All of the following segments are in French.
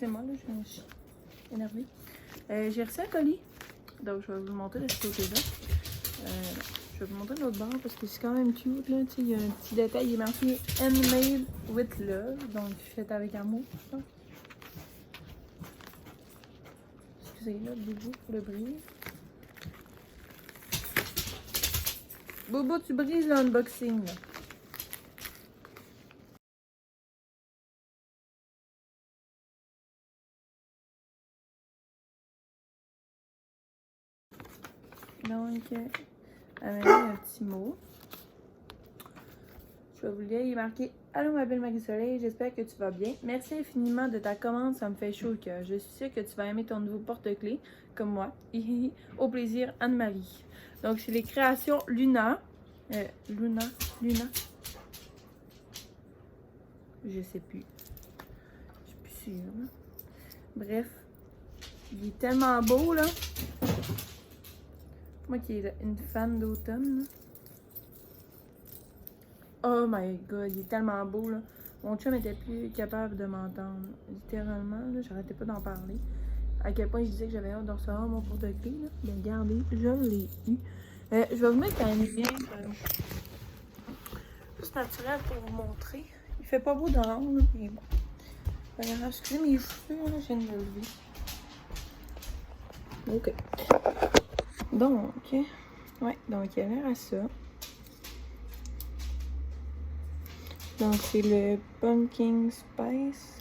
Excusez-moi, là, je suis énervée. J'ai reçu un colis. Donc, je vais vous le montrer de ce côté-là. Je vais vous montrer de l'autre bord parce que c'est quand même cute, là. Tu sais, il y a un petit détail. Il est marqué Handmade with Love. Donc, fait avec amour, je pense. Excusez, là, Boubou, pour le bruit. Boubou, tu brises l'unboxing, là. Donc, avec un petit mot. Je vais vous le lire. Il est marqué Allô, ma belle Marie-Soleil, j'espère que tu vas bien. Merci infiniment de ta commande, ça me fait chaud au cœur. Je suis sûre que tu vas aimer ton nouveau porte-clés, comme moi. Au plaisir, Anne-Marie. Donc, c'est les créations Luna. Luna. Je sais plus. Je suis plus sûre. Là. Bref. Il est tellement beau, là. Moi qui est une fan d'automne. Oh my god, il est tellement beau, là. Mon chum était plus capable de m'entendre. Littéralement, là, j'arrêtais pas d'en parler. À quel point je disais que j'avais hâte de recevoir mon porte-clés, là. Bien, regardez, je l'ai eu. Je vais vous mettre un lien juste naturel pour vous montrer. Il fait pas beau dehors, là, mais bon. Alors, excusez mes cheveux, là, je viens de me lever. Ok. Donc, ouais, donc il y a l'air à ça. Donc, c'est le Pumpkin Spice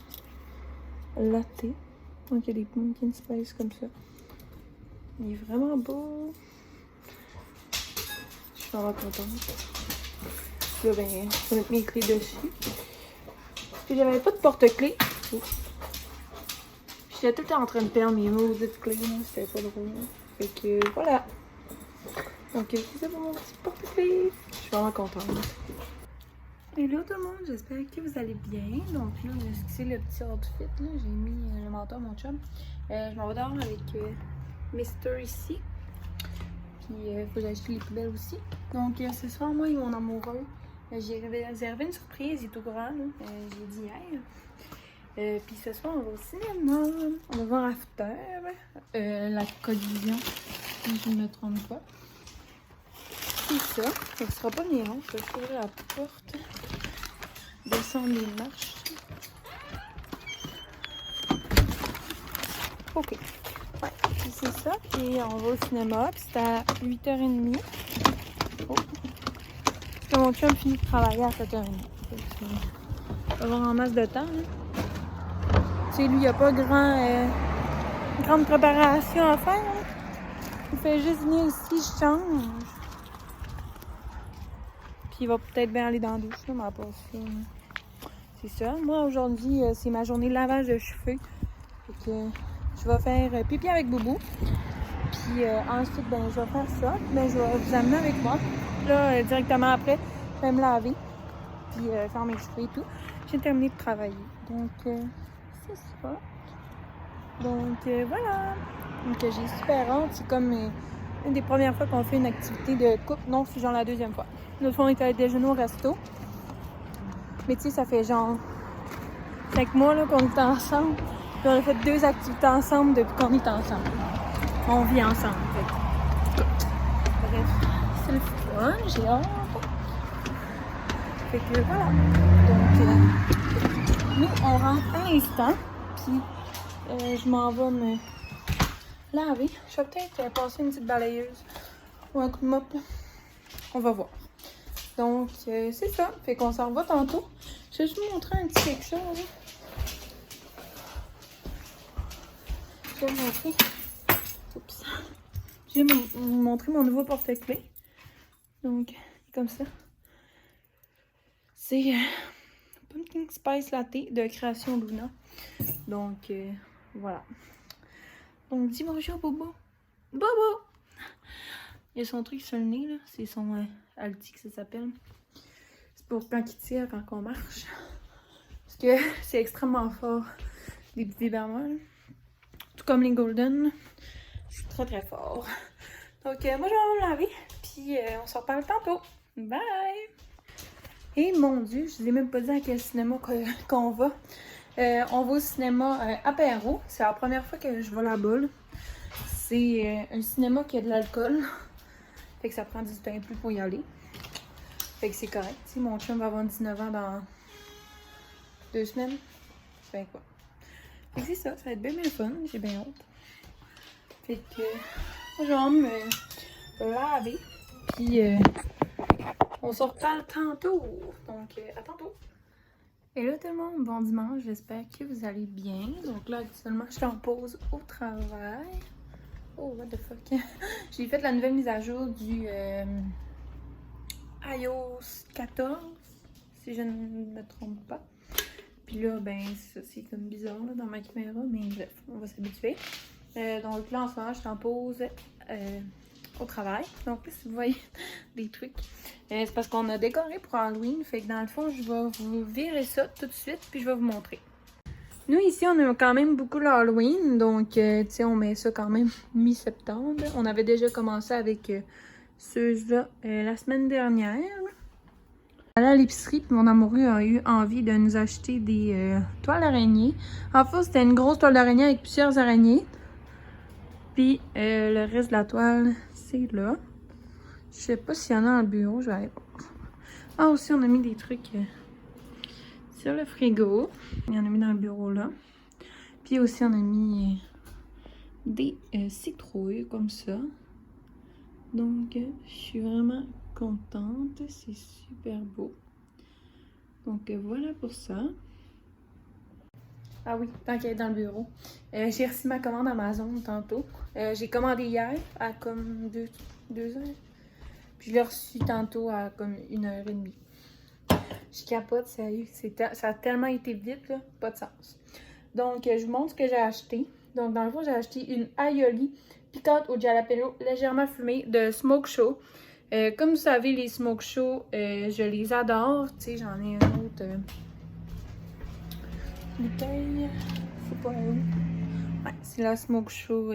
Latte. Donc, il y a des Pumpkin Spice comme ça. Il est vraiment beau. Je suis vraiment contente. Là, ben, je vais mettre mes clés dessus. Parce que j'avais pas de porte-clés. J'étais tout le temps en train de perdre mes maudites clés. C'était pas drôle. Fait que, voilà. Donc, c'est ça pour mon petit porte-clés. Je suis vraiment contente. Hello tout le monde, j'espère que vous allez bien. Donc là, c'est le petit outfit. J'ai mis le manteau à mon chum. Je m'en vais dehors avec Mister ici. Puis il faut que j'achète les poubelles aussi. Donc ce soir, moi et mon amoureux, j'ai réservé une surprise. Il est au courant, j'ai dit hier. Puis ce soir, on va au cinéma. On va voir After. La collision, si je ne me trompe pas. C'est ça. Ça ne sera pas ni long. Je vais ouvrir la porte. Descendre les marches. Ok. Ouais, c'est ça. Et on va au cinéma. Puis c'est à 8h30. Oh. Parce que mon chum finit de travailler à 7h30. On va avoir en masse de temps. Hein. Tu sais, lui, il n'y a pas grande préparation à faire. Hein. Il fait juste venir ici, je change. Puis il va peut-être bien aller dans la douche, là, mais pas ça. C'est ça. Moi, aujourd'hui, c'est ma journée de lavage de cheveux. Fait que je vais faire pipi avec Boubou. Puis ensuite, ben, je vais faire ça. Ben, je vais vous amener avec moi. Là, directement après, je vais me laver. Puis faire mes cheveux et tout. J'ai terminé de travailler. Donc, c'est ça. Donc, voilà. Donc, j'ai super hâte. C'est comme une des premières fois qu'on fait une activité de couple. Non, c'est genre la deuxième fois. L'autre fois, on était à déjeuner au resto. Mais tu sais, ça fait genre 5 mois là, qu'on est ensemble. Puis on a fait 2 activités ensemble depuis qu'on est ensemble. On vit ensemble. Bref, c'est le fun, j'ai hâte. Fait que voilà. Donc, nous, on rentre à l'instant. Puis, je m'en vais me laver. Je vais peut-être passer une petite balayeuse ou un coup de mop. On va voir. Donc, c'est ça. Fait qu'on s'en va tantôt. Je vais juste vous montrer un petit quelque chose. Je vais vous montrer. Oups. Je vais vous montrer mon nouveau porte-clés. Donc, comme ça. C'est Pumpkin Spice Latte de création Luna. Donc, voilà. Donc, dis bonjour, Bobo. Bobo! Il y a son truc sur le nez, là. C'est son Alti que ça s'appelle. C'est pour quand il tire, quand on marche. Parce que c'est extrêmement fort, les petits bermons. Tout comme les Golden. C'est très très fort. Donc, moi, je vais me laver. Puis, on se reparle tantôt. Bye! Et mon Dieu, je vous ai même pas dit à quel cinéma qu'on va. On va au cinéma à Perrault. C'est la première fois que je vais là-bas. Là. C'est un cinéma qui a de l'alcool. Fait que ça prend du temps plus pour y aller. Fait que c'est correct. T'sais, mon chum va avoir 19 ans dans 2 semaines. Fait quoi. Fait que c'est ça. Ça va être bien fun. J'ai bien hâte. Fait que je vais me laver. Puis on se reparle tantôt. Donc à tantôt. Et là tout le monde, bon dimanche, j'espère que vous allez bien. Donc là actuellement je suis en pause au travail. Oh what the fuck. J'ai fait la nouvelle mise à jour du iOS 14, si je ne me trompe pas. Puis là ben ça c'est comme bizarre là, dans ma caméra, mais bref, on va s'habituer. Donc là en ce moment je suis en pause au travail. Donc là si vous voyez des trucs, c'est parce qu'on a décoré pour Halloween. Fait que dans le fond je vais vous virer ça tout de suite puis je vais vous montrer. Nous ici on a quand même beaucoup l'Halloween. Donc tu sais on met ça quand même mi-septembre. On avait déjà commencé avec ceux-là la semaine dernière. Allé à l'épicerie puis mon amoureux a eu envie de nous acheter des toiles d'araignée. En fait c'était une grosse toile d'araignée avec plusieurs araignées. Puis le reste de la toile, c'est là. Je sais pas s'il y en a dans le bureau, je vais aller voir. Ah, aussi, on a mis des trucs sur le frigo. Il y en a mis dans le bureau là. Puis aussi, on a mis des citrouilles comme ça. Donc, je suis vraiment contente. C'est super beau. Donc, voilà pour ça. Ah oui, tant qu'elle est dans le bureau. J'ai reçu ma commande Amazon tantôt. J'ai commandé hier à comme 2 heures. Puis je l'ai reçu tantôt à comme 1h30. Je capote, sérieux. Ça a tellement été vite, là. Pas de sens. Donc, je vous montre ce que j'ai acheté. Donc, dans le fond, j'ai acheté une aioli piquante au jalapeno légèrement fumée de Smoke Show. Comme vous savez, les Smoke Show, je les adore. Tu sais, j'en ai un autre... bouteille, c'est pas où. Ouais, c'est la Smoke Show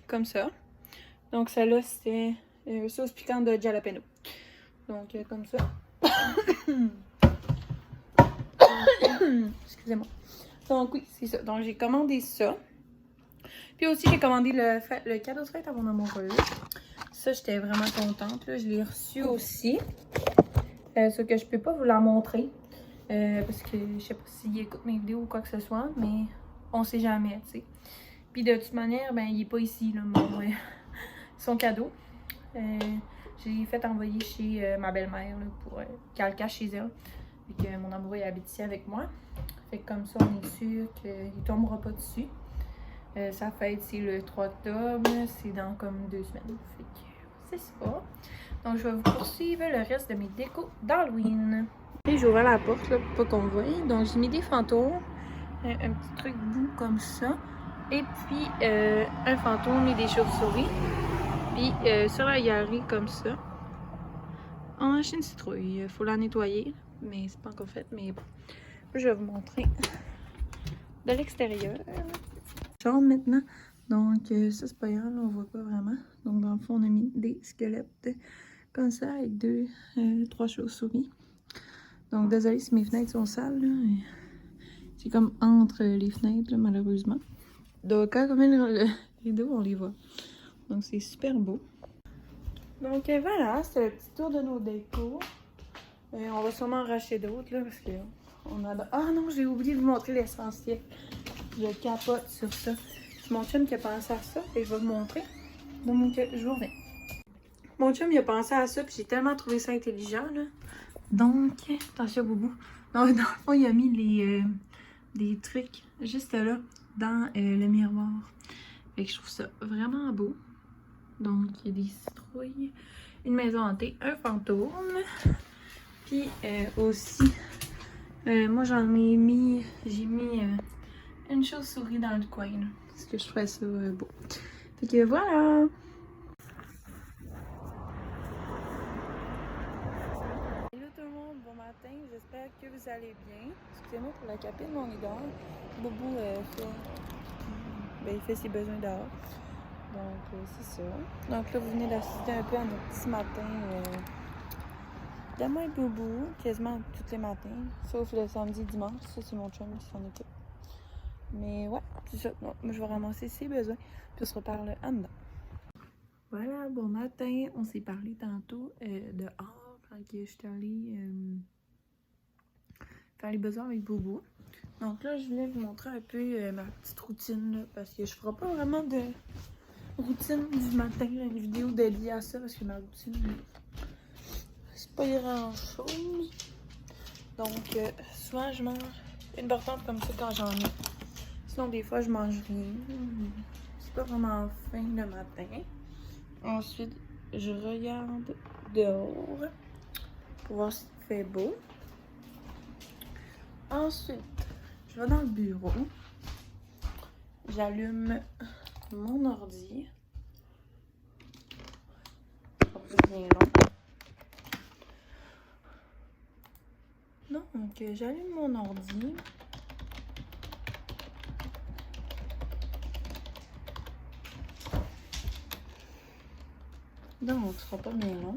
comme ça. Donc celle-là c'était sauce piquante de jalapeno. Donc comme ça. Excusez-moi. Donc oui, c'est ça. Donc j'ai commandé ça. Puis aussi j'ai commandé le cadeau de fête à mon amoureux. Ça j'étais vraiment contente. Là. Je l'ai reçu aussi. Ce que je peux pas vous la montrer. Parce que je sais pas s'il écoute mes vidéos ou quoi que ce soit, mais on sait jamais, tu sais. Puis de toute manière, ben il est pas ici, là, son cadeau. J'ai fait envoyer chez ma belle-mère pour qu'elle le cache chez elle. Et que mon amoureux habite ici avec moi. Fait que comme ça, on est sûr qu'il tombera pas dessus. Sa fête, c'est le 3 octobre. C'est dans comme 2 semaines. Fait que c'est ça. Donc, je vais vous poursuivre le reste de mes décos d'Halloween. Et j'ai ouvert la porte là, pour pas qu'on voie. Donc, j'ai mis des fantômes. Un petit truc bout comme ça. Et puis, un fantôme et des chauves-souris. Puis, sur la galerie comme ça. On a acheté une citrouille. Il faut la nettoyer. Mais c'est pas encore fait. Mais bon. Je vais vous montrer de l'extérieur. Genre maintenant. Donc, ça, c'est pas grave. On voit pas vraiment. Donc, dans le fond, on a mis des squelettes comme ça avec 3 chauves-souris. Donc, désolé si mes fenêtres sont sales. C'est comme entre les fenêtres, là, malheureusement. Donc, quand on met le rideau, on les voit. Donc, c'est super beau. Donc, voilà, c'est le petit tour de nos décos. On va sûrement en racheter d'autres, là, parce que on adore. Ah non, j'ai oublié de vous montrer l'essentiel. Je capote sur ça. C'est mon chum qui a pensé à ça, et je vais vous montrer. Donc, je vous reviens. Mon chum, il a pensé à ça, puis j'ai tellement trouvé ça intelligent, là. Donc, attention, boubou. Donc, dans le fond, il a mis des trucs juste là, dans le miroir. Fait que je trouve ça vraiment beau. Donc, il y a des citrouilles, une maison hantée, un fantôme. Puis aussi, moi j'en ai mis, j'ai mis une chauve-souris dans le coin, là, parce que je trouvais ça beau. Fait que voilà! Hello tout le monde, bon matin, j'espère que vous allez bien. Excusez-moi pour la capine, mais on est dehors. Boubou il fait ses besoins dehors. Donc c'est ça. Donc là vous venez d'assister un peu à notre petit matin de moi et Boubou, quasiment tous les matins, sauf le samedi et dimanche. Ça c'est mon chum qui s'en occupe. Mais ouais, c'est ça. Donc, moi, je vais ramasser ses besoins, puis on se reparle en dedans. Voilà, bon matin. On s'est parlé tantôt dehors quand je suis allée faire les besoins avec Bobo. Donc là, je voulais vous montrer un peu ma petite routine, là, parce que je ferai pas vraiment de routine du matin, là, une vidéo dédiée à ça, parce que ma routine, c'est pas grand chose. Donc, souvent, je mange une barre comme ça quand j'en ai. Sinon, des fois, je mange rien. C'est pas vraiment faim le matin. Ensuite, je regarde dehors pour voir s'il fait beau. Ensuite, je vais dans le bureau. J'allume mon ordi. Ça va bien long. Donc, j'allume mon ordi. Donc, ce sera pas bien long.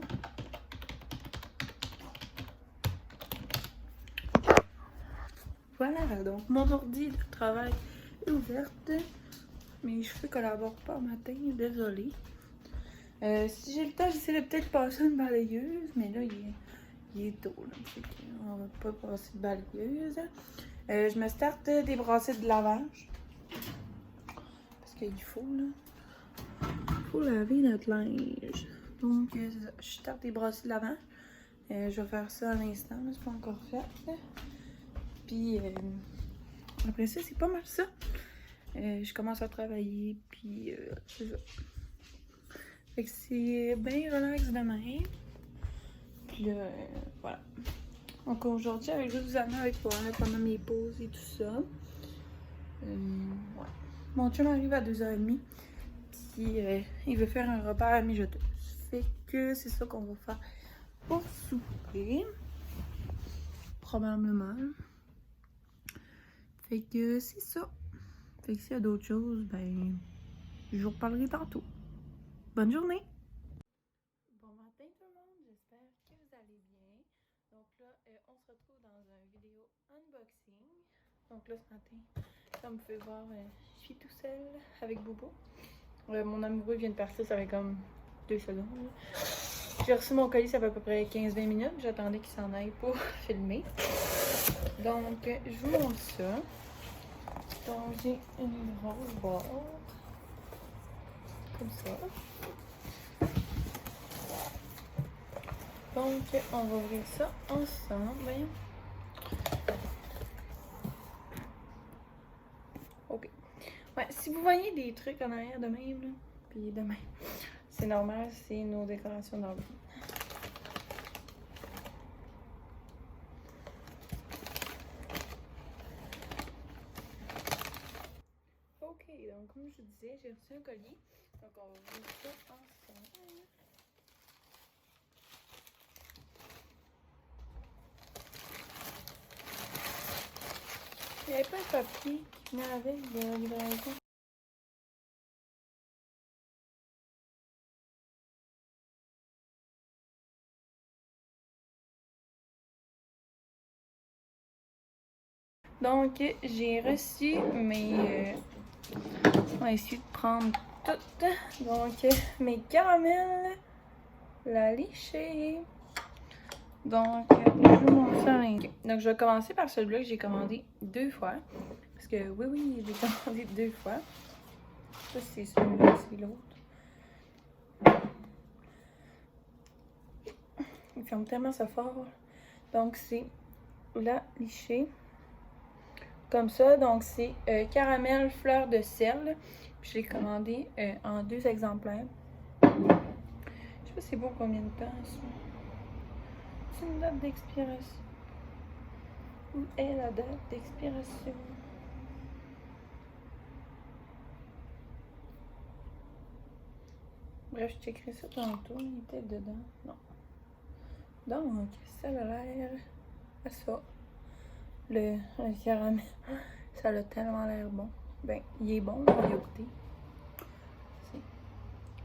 Voilà, donc mon ordi de travail est ouverte. Mes cheveux collaborent pas au matin, désolée. Si j'ai le temps, j'essaie de peut-être passer une balayeuse, mais là, il est tôt. Là, on va pas passer de balayeuse. Je me starte des brassées de lavage. Parce qu'il faut, là. Il faut laver notre linge. Donc, je starte des brassées de lavage. Je vais faire ça à l'instant, c'est pas encore fait. Puis, après ça, c'est pas mal ça. Je commence à travailler, puis c'est ça. Fait que c'est bien relax demain. Puis là, voilà. Donc aujourd'hui, avec Josiana, avec toi, pendant mes pauses et tout ça. Ouais. Mon chum arrive à 2h30. Puis il veut faire un repas à mijoter. Fait que c'est ça qu'on va faire pour souper. Probablement. Fait que c'est ça. Fait que s'il y a d'autres choses, ben, je vous reparlerai tantôt. Bonne journée! Bon matin tout le monde, j'espère que vous allez bien. Donc là, on se retrouve dans une vidéo unboxing. Donc là, ce matin, comme vous pouvez voir, je suis tout seul avec Bobo. Mon amoureux vient de partir, ça fait comme 2 secondes. J'ai reçu mon colis, ça fait à peu près 15-20 minutes. J'attendais qu'il s'en aille pour filmer. Donc, je vous montre ça. Donc, j'ai une grosse boîte. Comme ça. Donc, on va ouvrir ça ensemble. Ok. Ouais, si vous voyez des trucs en arrière de même, là, puis de même, c'est normal, c'est nos décorations d'Halloween. Ok, donc comme je vous disais, j'ai reçu un colis. Donc, on va ouvrir ça ensemble. Il n'y avait pas un papier qui venait avec de la livraison. Donc, j'ai reçu mes... on va essayer de prendre tout. Donc, mes caramels, la lichée. Donc, je vous montre ça. Donc, je vais commencer par celui-là que j'ai commandé 2 fois. Parce que, oui, j'ai commandé 2 fois. Ça, c'est celui-là, c'est l'autre. Il ferme tellement ça fort. Donc, c'est la lichée. Comme ça, donc c'est caramel fleur de sel. Puis je l'ai commandé en 2 exemplaires. Je sais pas c'est bon combien de temps ça. C'est une date d'expiration. Où est la date d'expiration? Bref, je checkerai ça tantôt. Il était dedans. Non. Donc, ça a l'air à ça. Le caramel. Ça a tellement l'air bon. Ben, il est bon, on va y goûter.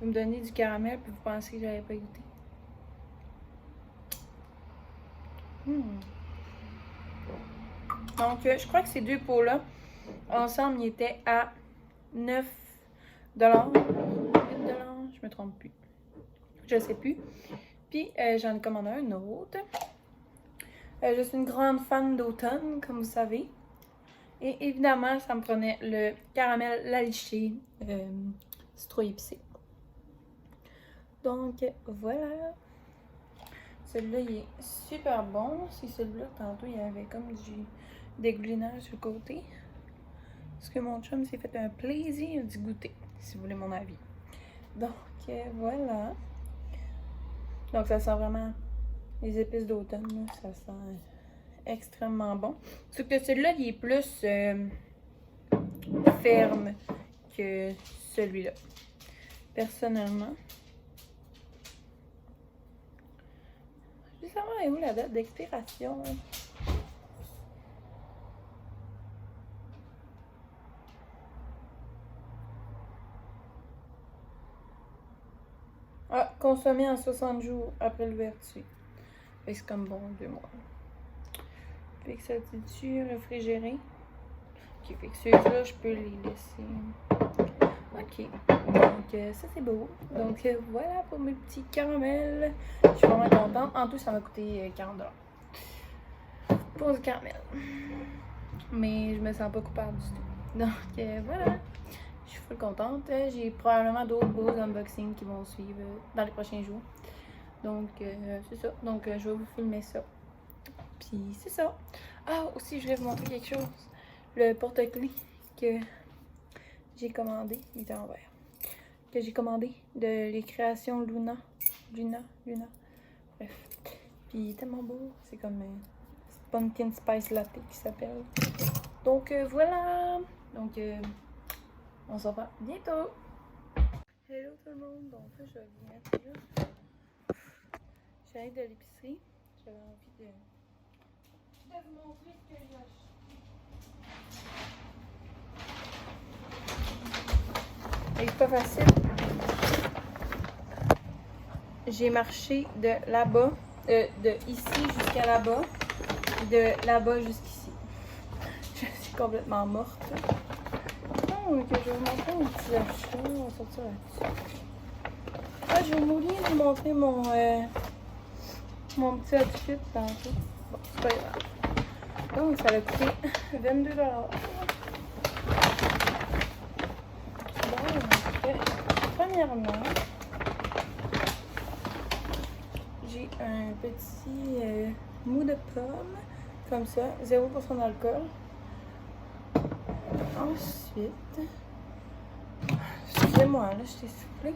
Vous me donnez du caramel puis vous pensez que j'avais pas goûté. Donc, je crois que ces 2 pots-là, Ensemble, il était à 9 $, 8 $, je me trompe plus. Je sais plus. Puis j'en ai commandé un autre. Je suis une grande fan d'automne, comme vous savez. Et évidemment, ça me prenait le caramel laliché citrouille épicé. Donc voilà. Celui-là, il est super bon. C'est celui-là, tantôt, il y avait comme du dégoulinage sur le côté. Parce que mon chum s'est fait un plaisir d'y goûter, si vous voulez mon avis. Donc voilà. Donc ça sent vraiment les épices d'automne. Ça sent extrêmement bon. Sauf que celui-là, il est plus ferme que celui-là. Personnellement. Je vais savoir où la date d'expiration. Ah, consommé en 60 jours après l'ouverture. Fait que c'est comme bon, 2 mois. Fait que ça dit-tu réfrigéré? Ok, fait que ceux-là, je peux les laisser. Ok, donc ça c'est beau. Donc voilà pour mes petits caramels. Je suis vraiment contente. En tout, ça m'a coûté 40 $ pour du caramel. Mais je me sens pas coupable du tout. Donc voilà. Je suis full contente. J'ai probablement d'autres beaux unboxings qui vont suivre dans les prochains jours. Donc c'est ça. Donc je vais vous filmer ça. Puis c'est ça. Ah, aussi je voulais vous montrer quelque chose. Le porte-clés que j'ai commandé. Il était en verre. Que j'ai commandé de les créations Luna. Bref. Puis il est tellement beau. C'est comme Pumpkin Spice Latte qui s'appelle. Donc voilà. Donc on se revoit bientôt. Hello tout le monde. Donc là, je viens juste. J'arrive de l'épicerie. J'avais envie de vous montrer ce que j'ai acheté. C'est pas facile. J'ai marché de là-bas, de ici jusqu'à là-bas, de là-bas jusqu'ici. Je suis complètement morte. Donc, je vais vous montrer mon petit achat. On va sortir là-dessus. Ah, j'ai oublié de vous montrer mon petit outfit tantôt. Bon, c'est pas grave. Donc, ça a coûté 22 $. Donc, premièrement, j'ai un petit mou de pomme, comme ça, 0% d'alcool. Ensuite, excusez-moi, là, je t'ai soufflé.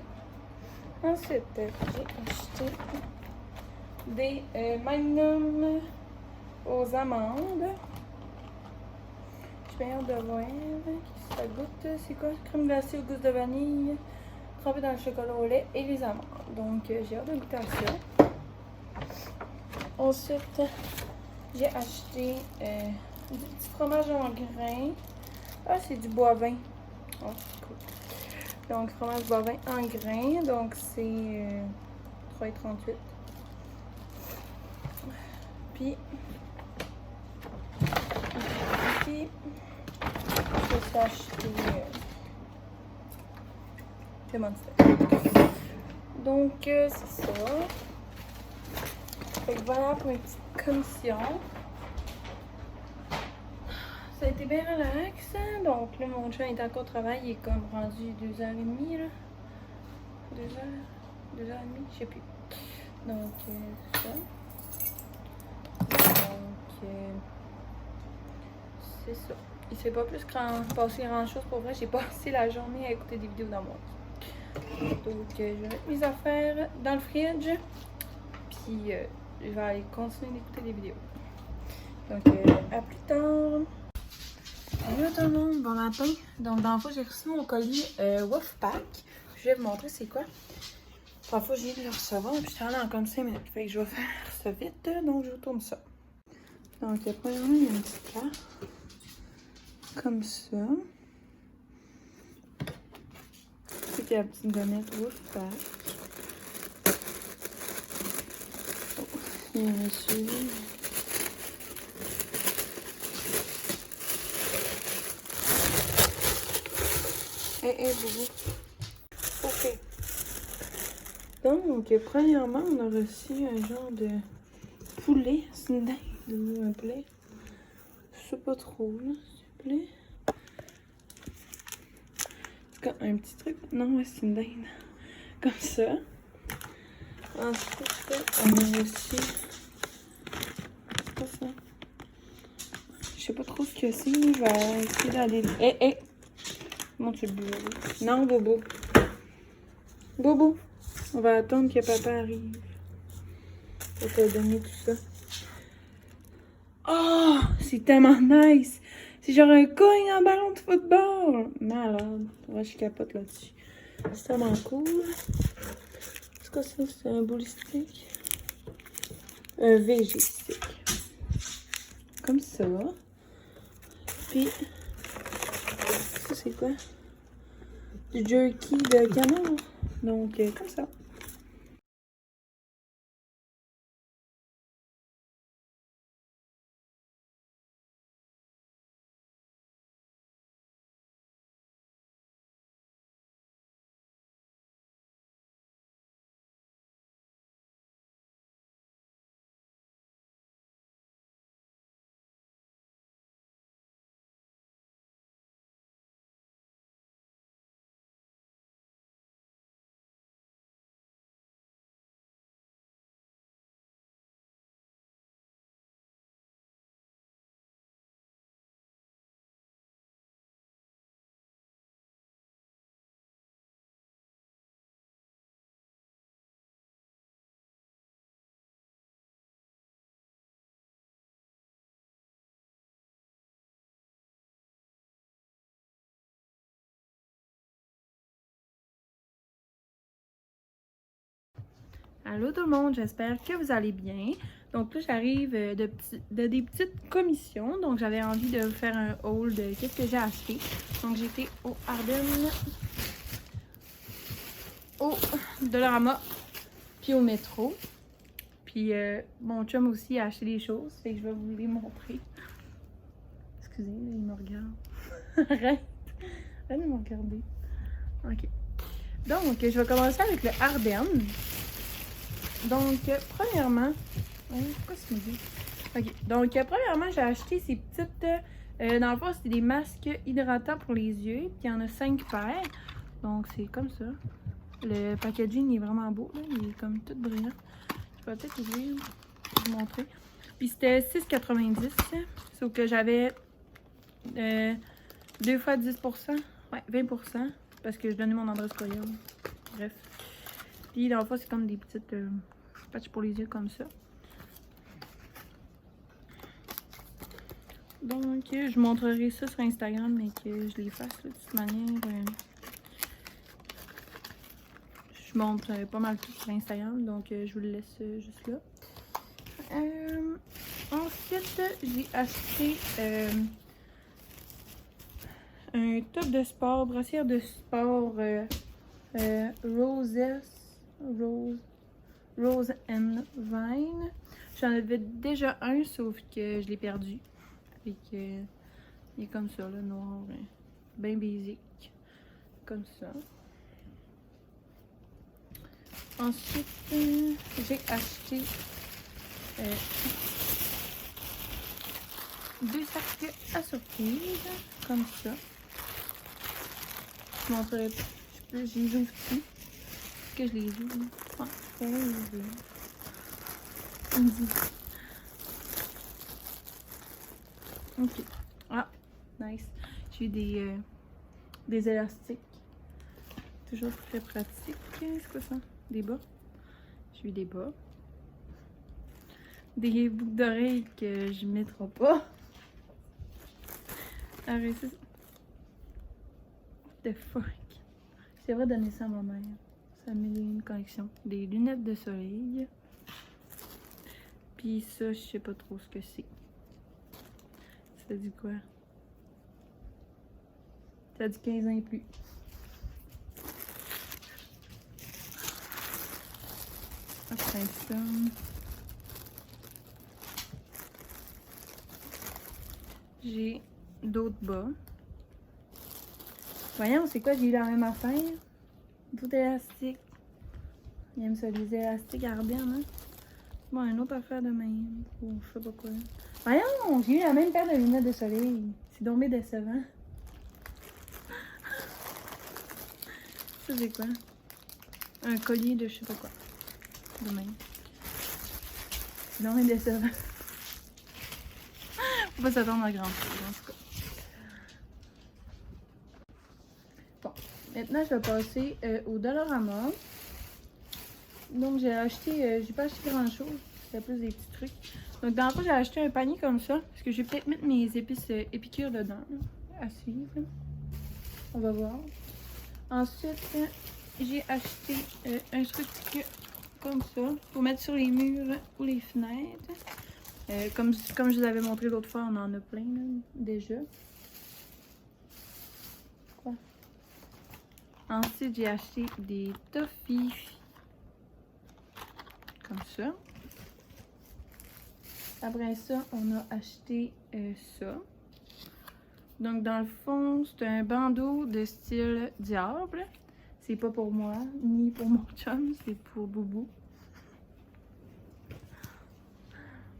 Ensuite, j'ai acheté des Magnum aux amandes. J'ai bien hâte de voir qui ça goûte. C'est quoi? Crème glacée au goût de vanille, trempée dans le chocolat au lait et les amandes. Donc, j'ai hâte de goûter à ça. Ensuite, j'ai acheté du petit fromage en grains. Ah, c'est du bovin. Oh, c'est cool. Donc, fromage bovin en grains. Donc, c'est 3,38 $. Puis, ici, je suis acheté le Monster. Donc, c'est ça. Fait que voilà pour mes petites commissions. Ça a été bien relax. Donc là, mon chat est encore au travail. Il est comme rendu 2h30 là. 2h30, je sais plus. Donc, c'est ça. Donc, c'est ça. Il ne s'est pas plus passer grand chose pour vrai. J'ai passé la journée à écouter des vidéos dans mon lit. Donc, je vais mettre mes affaires dans le fridge. Puis, je vais aller continuer d'écouter des vidéos. Donc, à plus tard. Hello tout le monde, bon matin. Donc, dans la fois, j'ai reçu mon colis Wolfpack. Je vais vous montrer c'est quoi. Dans la fois, j'ai de le recevoir. Puis, je suis allée en comme 5 minutes. Fait que je vais faire ça vite. Donc, je vous tourne ça. Donc, premièrement, il y a une petite carte. Comme ça. C'est la petite bonnette Wolfpack. Oh, il y a un monsieur. Boubou. Ok. Donc, premièrement, on a reçu un genre de poulet. C'est une dinde ou un poulet. Je sais pas trop, là, s'il vous plaît. Un petit truc. Non, ouais, c'est une dinde. Comme ça. Ensuite, on a reçu. C'est pas ça. Je sais pas trop ce que c'est. Je vais essayer d'aller. Hé! Comment tu le bobo? Non, Bobo. Bobo. On va attendre que papa arrive. Pour te donner tout ça. Oh! C'est tellement nice! C'est genre un coin en ballon de football! Malade. Ouais, je capote là-dessus. C'est tellement cool. C'est quoi ça? C'est un bully stick? Un VG stick. Comme ça. Puis, ça c'est quoi? Du jerky de canard. Donc, comme ça. Allô tout le monde, j'espère que vous allez bien. Donc là, j'arrive de des petites commissions. Donc j'avais envie de faire un haul de qu'est-ce que j'ai acheté. Donc j'étais au Ardennes, au Dollarama, puis au métro. Puis mon chum aussi a acheté des choses, fait que je vais vous les montrer. Excusez, là, il me regarde. Arrête de me regarder. Ok. Donc, je vais commencer avec le Ardennes. Donc, premièrement... pourquoi c'est dit? Ok. Donc, premièrement, j'ai acheté ces petites... dans le fond, c'était des masques hydratants pour les yeux. Puis, il y en a 5 paires. Donc, c'est comme ça. Le packaging il est vraiment beau. Là. Il est comme tout brillant. Je vais peut-être ouvrir pour vous montrer. Puis, c'était 6,90. Sauf que j'avais 2 fois 10%. Ouais, 20%. Parce que je donnais mon adresse courriel. Bref. Puis, dans le fond, c'est comme des petites patchs pour les yeux comme ça. Donc, je montrerai ça sur Instagram, mais que je les fasse là, de toute manière. Je montre pas mal tout sur Instagram, donc je vous le laisse juste là. Ensuite, j'ai acheté un top de sport, brassière de sport Rose and Vine. J'en avais déjà un, sauf que je l'ai perdu. Fait que il est comme ça, le noir, bien basic. Comme ça. Ensuite, j'ai acheté 2 sacs à surprise, comme ça. Je montrerai pas. Je les ouvre plus. Est-ce que je les ouvre? Ah, c'est vrai, je les ouvre. Ok. Ah, nice. J'ai des élastiques. Toujours très pratique. C'est quoi ça? Des bas. J'ai eu des bas. Des boucles d'oreilles que je ne mettrai pas. Arrêtez. What the fuck? C'est vrai donner ça à ma mère. Ça met une collection. Des lunettes de soleil. Puis ça, je sais pas trop ce que c'est. Ça dit quoi? Ça dit 15 ans et plus. Après ça... j'ai d'autres bas. Voyons, c'est quoi? J'ai eu la même affaire. Tout élastique. Il aime ça, les élastiques Ardennes, hein? Bon, une autre affaire de même. Ou je sais pas quoi. Voyons, j'ai eu la même paire de lunettes de soleil. C'est dommage décevant. Ça, c'est quoi? Un collier de je sais pas quoi. De même. C'est dommage décevant. Faut pas s'attendre à grand chose, en tout cas. Bon, maintenant, je vais passer au Dollarama. Donc, j'ai acheté, j'ai pas acheté grand chose, c'était plus des petits trucs. Donc, dans le fond, j'ai acheté un panier comme ça, parce que je vais peut-être mettre mes épices épicures dedans, là, à suivre. On va voir. Ensuite, j'ai acheté un truc comme ça, pour mettre sur les murs ou les fenêtres. Comme je vous avais montré l'autre fois, on en a plein, là, déjà. Quoi? Ensuite, j'ai acheté des toffees. Comme ça. Après ça, on a acheté ça. Donc, dans le fond, c'est un bandeau de style diable. C'est pas pour moi, ni pour mon chum, c'est pour Boubou.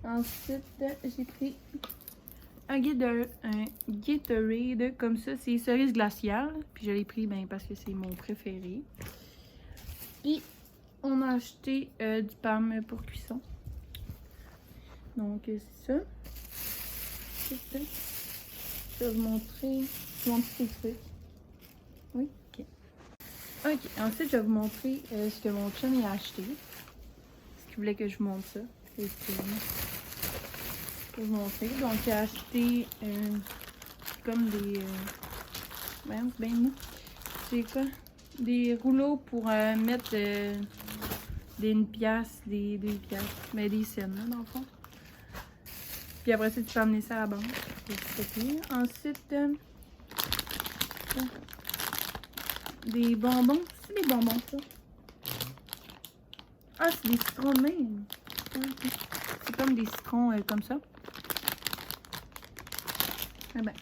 Ensuite, j'ai pris un Gatorade comme ça. C'est cerise glaciale. Puis je l'ai pris parce que c'est mon préféré. Puis, on a acheté du PAM pour cuisson. Donc, c'est ça. C'est ça. Je vais vous montrer mon petit truc. Oui, ok. Ok, ensuite, je vais vous montrer ce que mon chum a acheté. Parce qu'il voulait que je vous montre ça. Et puis, pour vous montrer. Donc, il a acheté comme des... Voyons, c'est bien mou. C'est quoi? Des rouleaux pour mettre des 1 piastre, des 2 piastres. Mais des scènes, là, dans le fond. Puis après ça, tu peux amener ça à la banque. Ensuite, des bonbons. C'est des bonbons, ça? Ah, c'est des citrons de même. C'est comme des citrons comme ça. Ah ben.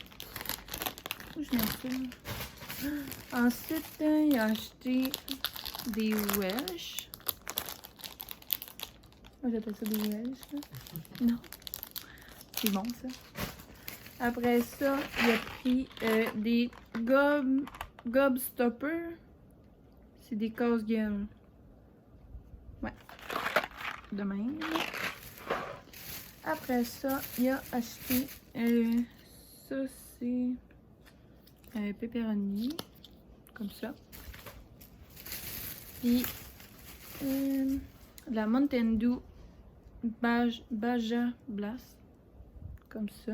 Où je mets ça? Ensuite, il a acheté des Welsh. Moi, j'appelle ça des Welsh, là. Non. C'est bon, ça. Après ça, il a pris des Gobstoppers. C'est des casse-gueules. Ouais. De même. Après ça, il a acheté ça, c'est pepperoni. Comme ça. Puis la Mountain Dew Baja Blast. Comme ça.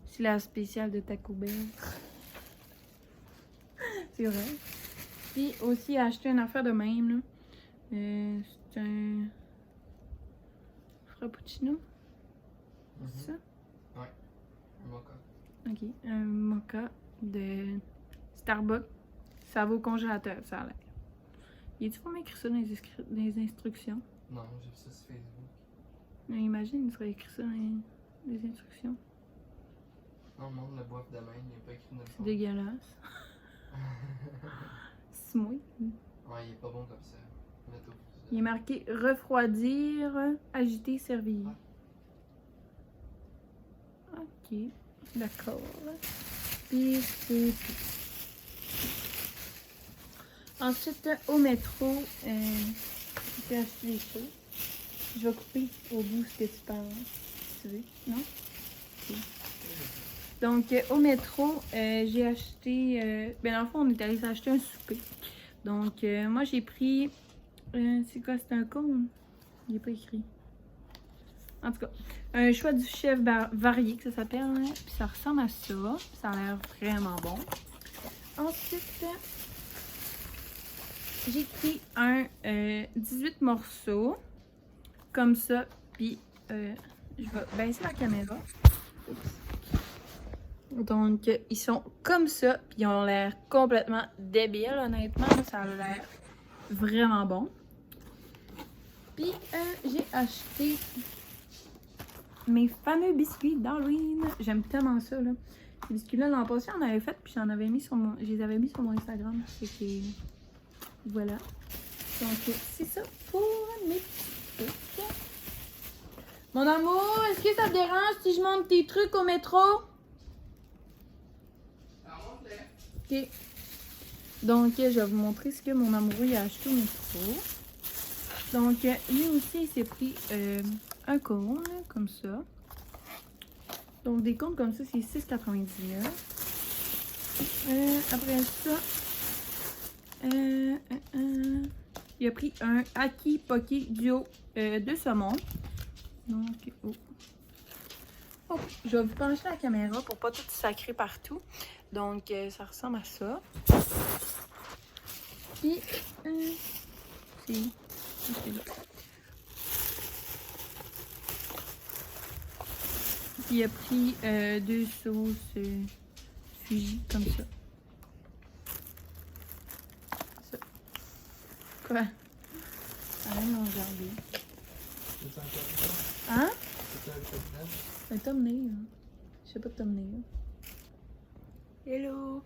C'est la spéciale de Taco Bell. C'est vrai. Puis aussi acheté une affaire de même. Là. C'est un frappuccino. C'est ça? Ouais. Un mocha. Ok. Un mocha de Starbucks. Ça va au congélateur, ça a l'air. Il est-tu pour m'écrire ça dans les instructions? Non, j'ai vu ça sur Facebook. Mais imagine, il serait écrit ça dans les instructions. Non, le monde le boit de même, il n'est pas écrit de C'est dégueulasse. C'est mouillé. Ouais, il est pas bon comme ça. Il est marqué refroidir, agiter, servir. Ok, d'accord. Puis c'est tout. Ensuite, au métro, j'ai acheté des choses. Je vais couper au bout ce que tu parles. Tu veux? Non? Ok. Donc, au métro, j'ai acheté... ben, dans le fond, on est allé s'acheter un souper. Donc, moi, j'ai pris... c'est quoi? C'est un cône? Il n'est pas écrit. En tout cas, un choix du chef varié, que ça s'appelle. Hein? Puis ça ressemble à ça. Ça a l'air vraiment bon. Ensuite, j'ai pris un 18 morceaux. Comme ça. Puis, je vais baisser la caméra. Donc, ils sont comme ça. Puis, ils ont l'air complètement débiles, honnêtement. Ça a l'air vraiment bon. Puis, j'ai acheté mes fameux biscuits d'Halloween. J'aime tellement ça, là. Ces biscuits-là, l'an passé, j'en avais fait, puis je les avais mis sur mon Instagram. Fait que, voilà. Donc, c'est ça pour mes trucs. Mon amour, est-ce que ça te dérange si je monte tes trucs au métro? Ok. Donc, je vais vous montrer ce que mon amoureux a acheté au métro. Donc, lui aussi, il s'est pris un cône, comme ça. Donc, des cônes comme ça, c'est 6,99. Après ça, il a pris un Aki Poké Duo de saumon. Donc, oh, je vais vous pencher la caméra pour pas tout sacrer partout. Donc, ça ressemble à ça. Puis, c'est... Puis il a pris 2 sauces Fuji, comme ça. Ça. Quoi? Arrête de me regarder. Hein? Un thumbnail. Je sais pas de thumbnail. Hello!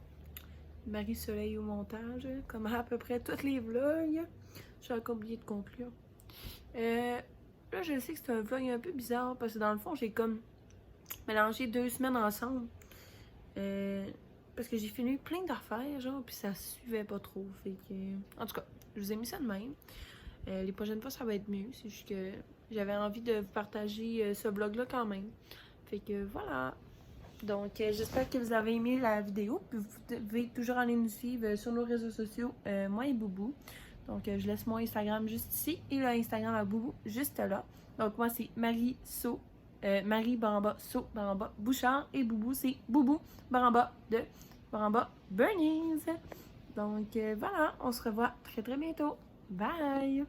Marie-Soleil au montage, comme à peu près tous les vlogs. J'ai encore oublié de conclure. Là, je sais que c'est un vlog un peu bizarre parce que dans le fond, j'ai comme mélangé 2 semaines ensemble. Parce que j'ai fini plein d'affaires, genre, puis ça suivait pas trop. Fait que... En tout cas, je vous ai mis ça de même. Les prochaines fois, ça va être mieux. C'est juste que j'avais envie de vous partager ce vlog-là quand même. Fait que voilà. Donc, j'espère que vous avez aimé la vidéo. Puis vous devez toujours aller nous suivre sur nos réseaux sociaux, moi et Boubou. Donc, je laisse mon Instagram juste ici et le Instagram à Boubou juste là. Donc, moi, c'est Marie Baramba So Baramba Bouchard et Boubou, c'est Boubou Baramba de Baramba Burnies. Donc, voilà, on se revoit très très bientôt. Bye!